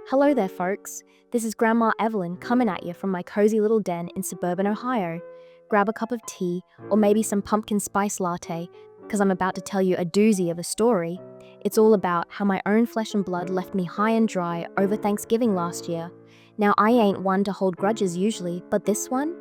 Hello there, folks. This is Grandma Evelyn coming at you from my cozy little den in suburban Ohio. Grab a cup of tea or maybe some pumpkin spice latte, because I'm about to tell you a doozy of a story. It's all about how my own flesh and blood left me high and dry over Thanksgiving last year. Now, I ain't one to hold grudges usually, but this one?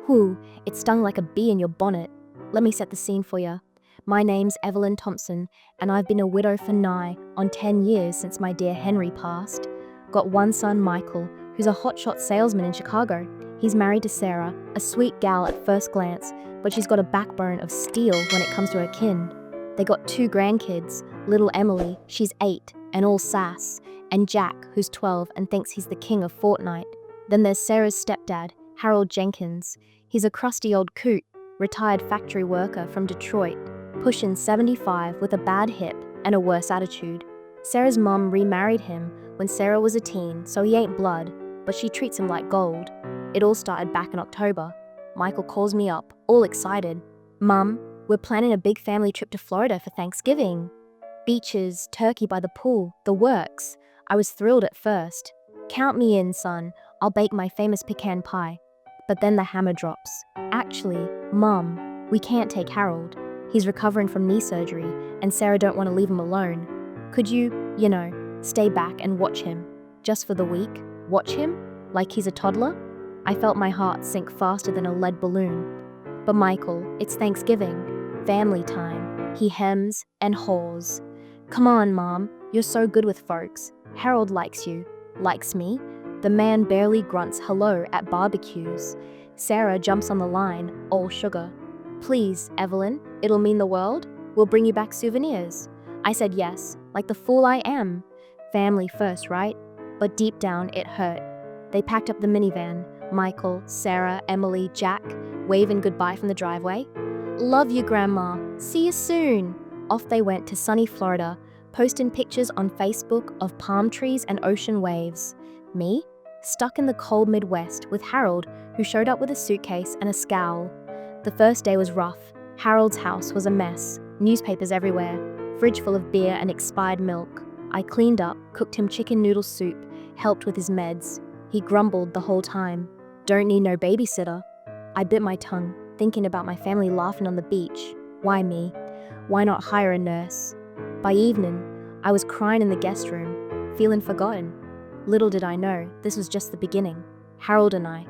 Whew, it stung like a bee in your bonnet. Let me set the scene for you. My name's Evelyn Thompson, and I've been a widow for nigh on 10 years since my dear Henry passed. Got one son, Michael, who's a hotshot salesman in Chicago. He's married to Sarah, a sweet gal at first glance, but she's got a backbone of steel when it comes to her kin. They got 2 grandkids, little Emily, she's 8, and all sass, and Jack, who's 12 and thinks he's the king of Fortnite. Then there's Sarah's stepdad, Harold Jenkins. He's a crusty old coot, retired factory worker from Detroit, pushing 75 with a bad hip and a worse attitude. Sarah's mum remarried him when Sarah was a teen, so he ain't blood, but she treats him like gold. It all started back in October. Michael calls me up, all excited. "Mum, we're planning a big family trip to Florida for Thanksgiving. Beaches, turkey by the pool, the works." I was thrilled at first. "Count me in, son. I'll bake my famous pecan pie." But then the hammer drops. "Actually, Mum, we can't take Harold. He's recovering from knee surgery, and Sarah don't want to leave him alone. Could you, stay back and watch him? Just for the week? Watch him? Like he's a toddler?" I felt my heart sink faster than a lead balloon. "But Michael, it's Thanksgiving. Family time." He hems and haws. "Come on, Mom. You're so good with folks. Harold likes you. Likes me?" The man barely grunts hello at barbecues. Sarah jumps on the line, all sugar. "Please, Evelyn, it'll mean the world. We'll bring you back souvenirs." I said yes, like the fool I am. Family first, right? But deep down, it hurt. They packed up the minivan, Michael, Sarah, Emily, Jack, waving goodbye from the driveway. "Love you, Grandma. See you soon." Off they went to sunny Florida, posting pictures on Facebook of palm trees and ocean waves. Me? Stuck in the cold Midwest with Harold, who showed up with a suitcase and a scowl. The first day was rough. Harold's house was a mess, newspapers everywhere, fridge full of beer and expired milk. I cleaned up, cooked him chicken noodle soup, helped with his meds. He grumbled the whole time. "Don't need no babysitter." I bit my tongue, thinking about my family laughing on the beach. Why me? Why not hire a nurse? By evening, I was crying in the guest room, feeling forgotten. Little did I know, this was just the beginning. Harold and I.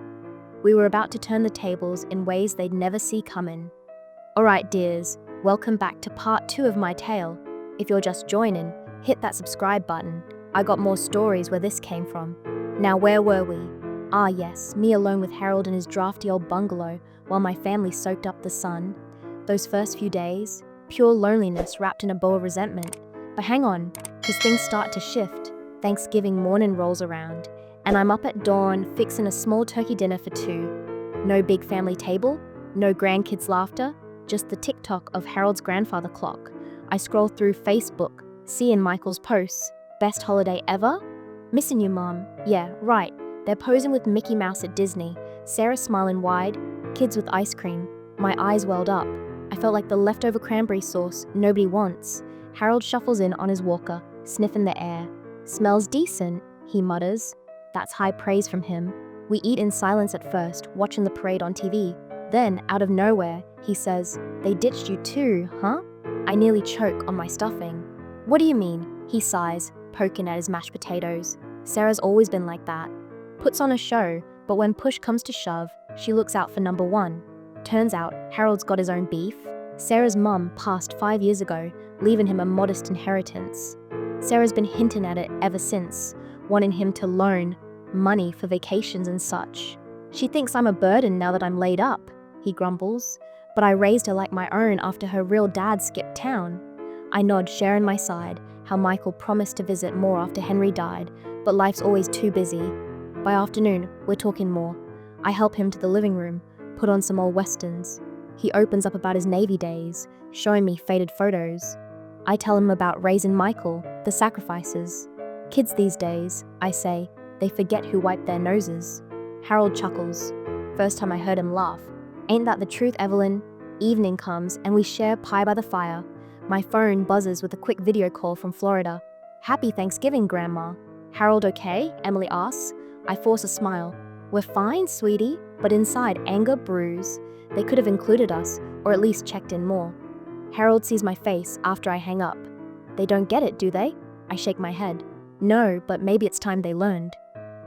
We were about to turn the tables in ways they'd never see coming. Alright, dears, welcome back to part 2 of my tale. If you're just joining, hit that subscribe button. I got more stories where this came from. Now, where were we? Ah yes, me alone with Harold in his drafty old bungalow while my family soaked up the sun. Those first few days, pure loneliness wrapped in a bow of resentment. But hang on, because things start to shift. Thanksgiving morning rolls around, and I'm up at dawn fixing a small turkey dinner for 2. No big family table, no grandkids' laughter, just the tick-tock of Harold's grandfather clock. I scroll through Facebook, seeing Michael's posts. "Best holiday ever? Missing you, Mom." Yeah, right. They're posing with Mickey Mouse at Disney. Sarah smiling wide, kids with ice cream. My eyes welled up. I felt like the leftover cranberry sauce nobody wants. Harold shuffles in on his walker, sniffing the air. "Smells decent," he mutters. That's high praise from him. We eat in silence at first, watching the parade on TV. Then, out of nowhere, he says, "They ditched you too, huh?" I nearly choke on my stuffing. "What do you mean?" He sighs, poking at his mashed potatoes. Sarah's always been like that. Puts on a show, but when push comes to shove, she looks out for number 1. Turns out, Harold's got his own beef. Sarah's mum passed 5 years ago, leaving him a modest inheritance. Sarah's been hinting at it ever since, wanting him to loan money for vacations and such. "She thinks I'm a burden now that I'm laid up," he grumbles. "But I raised her like my own after her real dad skipped town." I nod, sharing my side, how Michael promised to visit more after Henry died, but life's always too busy. By afternoon, we're talking more. I help him to the living room, put on some old westerns. He opens up about his Navy days, showing me faded photos. I tell him about raising Michael, the sacrifices. "Kids these days," I say, "they forget who wiped their noses." Harold chuckles. First time I heard him laugh. "Ain't that the truth, Evelyn?" Evening comes and we share pie by the fire. My phone buzzes with a quick video call from Florida. "Happy Thanksgiving, Grandma." Harold okay? Emily asks. I force a smile. We're fine, sweetie, but inside anger brews. They could have included us, or at least checked in more. Harold sees my face after I hang up. They don't get it, do they? I shake my head. No, but maybe it's time they learned.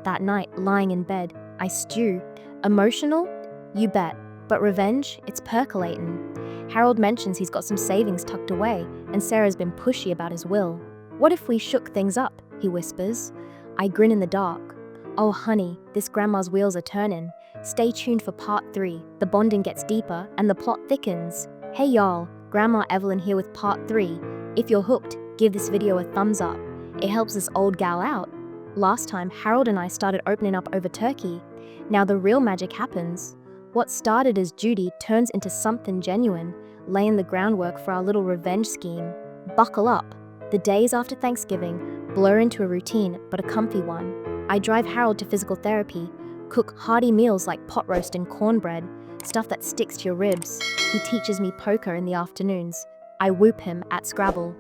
That night, lying in bed, I stew. Emotional? You bet. But revenge? It's percolating. Harold mentions he's got some savings tucked away, and Sarah's been pushy about his will. What if we shook things up? He whispers. I grin in the dark. Oh honey, this grandma's wheels are turning. Stay tuned for part 3. The bonding gets deeper and the plot thickens. Hey y'all, Grandma Evelyn here with part 3. If you're hooked, give this video a thumbs up. It helps this old gal out. Last time, Harold and I started opening up over turkey. Now the real magic happens. What started as duty turns into something genuine, laying the groundwork for our little revenge scheme. Buckle up. The days after Thanksgiving blur into a routine, but a comfy one. I drive Harold to physical therapy, cook hearty meals like pot roast and cornbread, stuff that sticks to your ribs. He teaches me poker in the afternoons. I whoop him at Scrabble.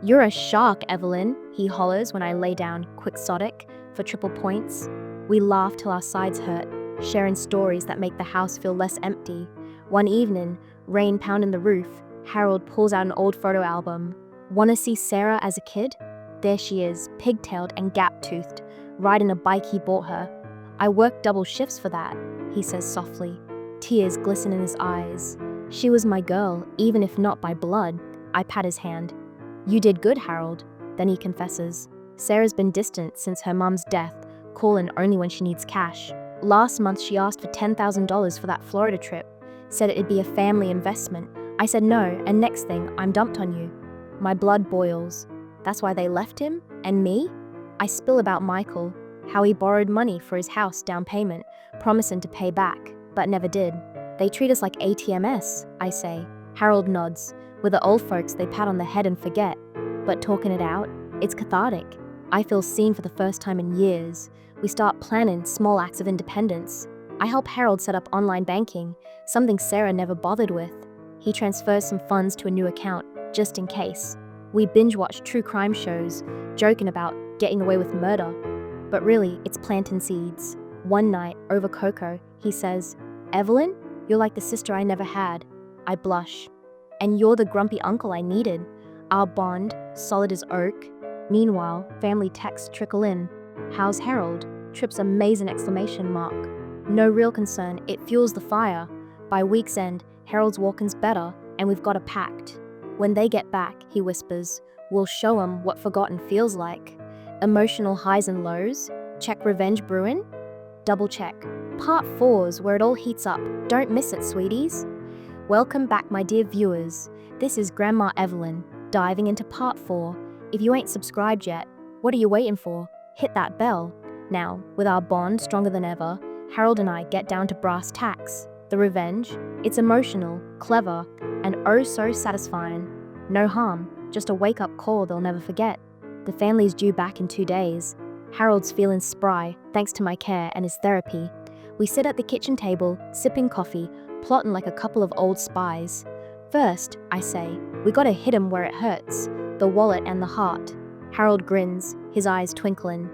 You're a shark, Evelyn, he hollers when I lay down quixotic for triple points. We laugh till our sides hurt, sharing stories that make the house feel less empty. One evening, rain pounding the roof, Harold pulls out an old photo album. Wanna see Sarah as a kid? There she is, pigtailed and gap-toothed, riding a bike he bought her. I worked double shifts for that, he says softly. Tears glisten in his eyes. She was my girl, even if not by blood. I pat his hand. You did good, Harold. Then he confesses. Sarah's been distant since her mum's death, calling only when she needs cash. Last month she asked for $10,000 for that Florida trip, said it'd be a family investment. I said no, and next thing, I'm dumped on you. My blood boils. That's why they left him? And me? I spill about Michael, how he borrowed money for his house down payment, promising to pay back, but never did. They treat us like ATMs, I say. Harold nods. With the old folks, they pat on the head and forget. But talking it out, it's cathartic. I feel seen for the first time in years. We start planning small acts of independence. I help Harold set up online banking, something Sarah never bothered with. He transfers some funds to a new account, just in case. We binge-watch true crime shows, joking about getting away with murder. But really, it's planting seeds. One night, over cocoa, he says, Evelyn, you're like the sister I never had. I blush. And you're the grumpy uncle I needed. Our bond, solid as oak. Meanwhile, family texts trickle in. How's Harold? Trips amazing exclamation mark. No real concern, it fuels the fire. By week's end, Harold's walking's better, and we've got a pact. When they get back, he whispers, we'll show 'em what forgotten feels like. Emotional highs and lows? Check revenge brewing? Double check. Part 4's where it all heats up. Don't miss it, sweeties. Welcome back, my dear viewers. This is Grandma Evelyn, diving into part 4. If you ain't subscribed yet, what are you waiting for? Hit that bell. Now, with our bond stronger than ever, Harold and I get down to brass tacks. The revenge, it's emotional, clever, and oh so satisfying. No harm, just a wake-up call they'll never forget. The family's due back in 2 days. Harold's feeling spry, thanks to my care and his therapy. We sit at the kitchen table, sipping coffee, plotting like a couple of old spies. First, I say, we gotta hit him where it hurts, the wallet and the heart. Harold grins, his eyes twinkling.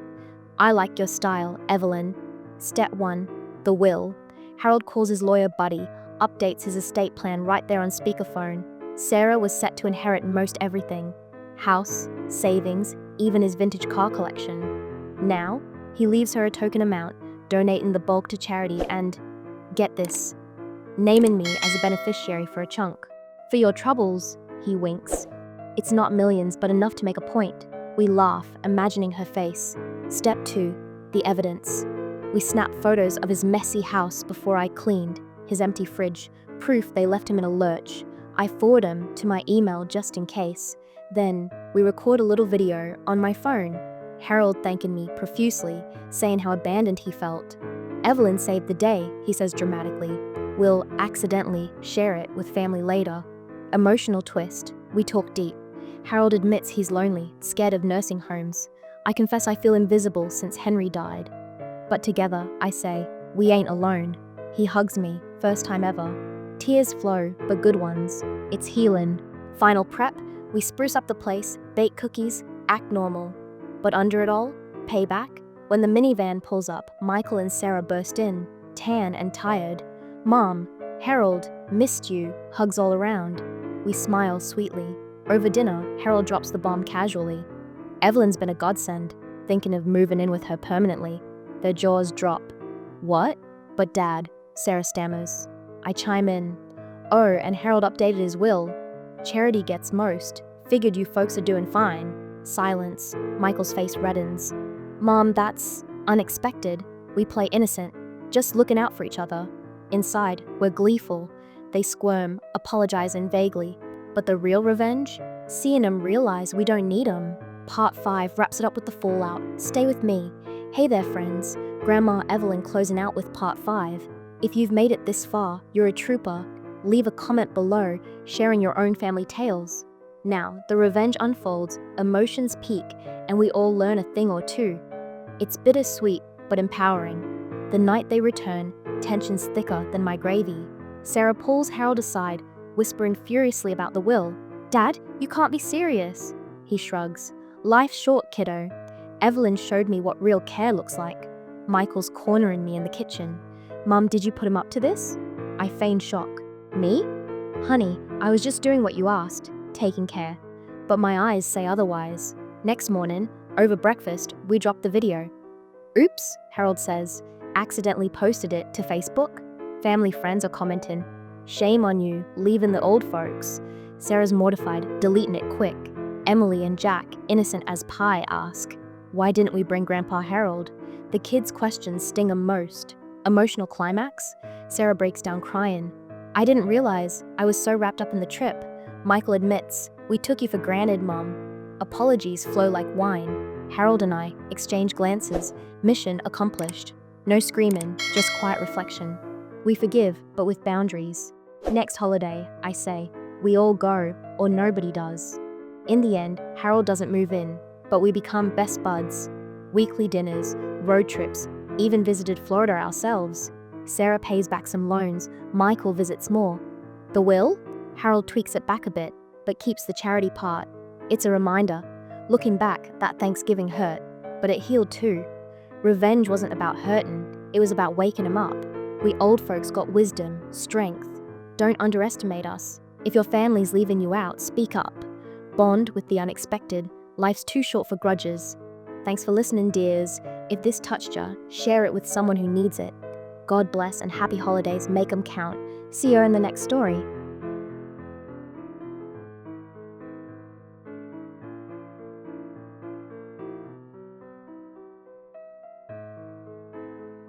I like your style, Evelyn. Step 1, the will. Harold calls his lawyer buddy, updates his estate plan right there on speakerphone. Sarah was set to inherit most everything. House, savings, even his vintage car collection. Now, he leaves her a token amount, donating the bulk to charity and, get this, naming me as a beneficiary for a chunk. For your troubles, he winks. It's not millions, but enough to make a point. We laugh, imagining her face. Step 2, the evidence. We snap photos of his messy house before I cleaned, his empty fridge, proof they left him in a lurch. I forward him to my email just in case. Then, we record a little video on my phone. Harold thanking me profusely, saying how abandoned he felt. Evelyn saved the day, he says dramatically. We'll accidentally share it with family later. Emotional twist. We talk deep. Harold admits he's lonely, scared of nursing homes. I confess I feel invisible since Henry died. But together, I say, we ain't alone. He hugs me, first time ever. Tears flow, but good ones. It's healing. Final prep, we spruce up the place, bake cookies, act normal. But under it all, Payback? When the minivan pulls up, Michael and Sarah burst in, tan and tired. Mom, Harold, missed you, hugs all around. We smile sweetly. Over dinner, Harold drops the bomb casually. Evelyn's been a godsend, thinking of moving in with her permanently. Their jaws drop. What? But Dad, Sarah stammers. I chime in. Oh, and Harold updated his will. Charity gets most. Figured you folks are doing fine. Silence. Michael's face reddens. Mom, that's unexpected. We play innocent, just looking out for each other. Inside, we're gleeful. They squirm, apologizing vaguely. But the real revenge? Seeing them realize we don't need them. Part 5 wraps it up with the fallout. Stay with me. Hey there, friends. Grandma Evelyn closing out with Part 5. If you've made it this far, you're a trooper. Leave a comment below, sharing your own family tales. Now, the revenge unfolds, emotions peak, and we all learn a thing or two. It's bittersweet, but empowering. The night they return, tension's thicker than my gravy. Sarah pulls Harold aside, whispering furiously about the will. Dad, you can't be serious. He shrugs. Life's short, kiddo. Evelyn showed me what real care looks like. Michael's cornering me in the kitchen. Mum, did you put him up to this? I feign shock. Me? Honey, I was just doing what you asked, taking care. But my eyes say otherwise. Next morning, over breakfast, we drop the video. Oops, Harold says. Accidentally posted it to Facebook. Family friends are commenting. Shame on you, leaving the old folks. Sarah's mortified, deleting it quick. Emily and Jack, innocent as pie, ask, why didn't we bring Grandpa Harold? The kids' questions sting 'em most. Emotional climax? Sarah breaks down crying. I didn't realize, I was so wrapped up in the trip. Michael admits, we took you for granted, Mom. Apologies flow like wine. Harold and I exchange glances. Mission accomplished. No screaming, just quiet reflection. We forgive, but with boundaries. Next holiday, I say, we all go, or nobody does. In the end, Harold doesn't move in, but we become best buds. Weekly dinners, road trips, even visited Florida ourselves. Sarah pays back some loans, Michael visits more. The will? Harold tweaks it back a bit, but keeps the charity part. It's a reminder. Looking back, that Thanksgiving hurt, but it healed too. Revenge wasn't about hurting, it was about waking him up. We old folks got wisdom, strength. Don't underestimate us. If your family's leaving you out, speak up. Bond with the unexpected. Life's too short for grudges. Thanks for listening, dears. If this touched ya, share it with someone who needs it. God bless and happy holidays, make 'em count. See you in the next story.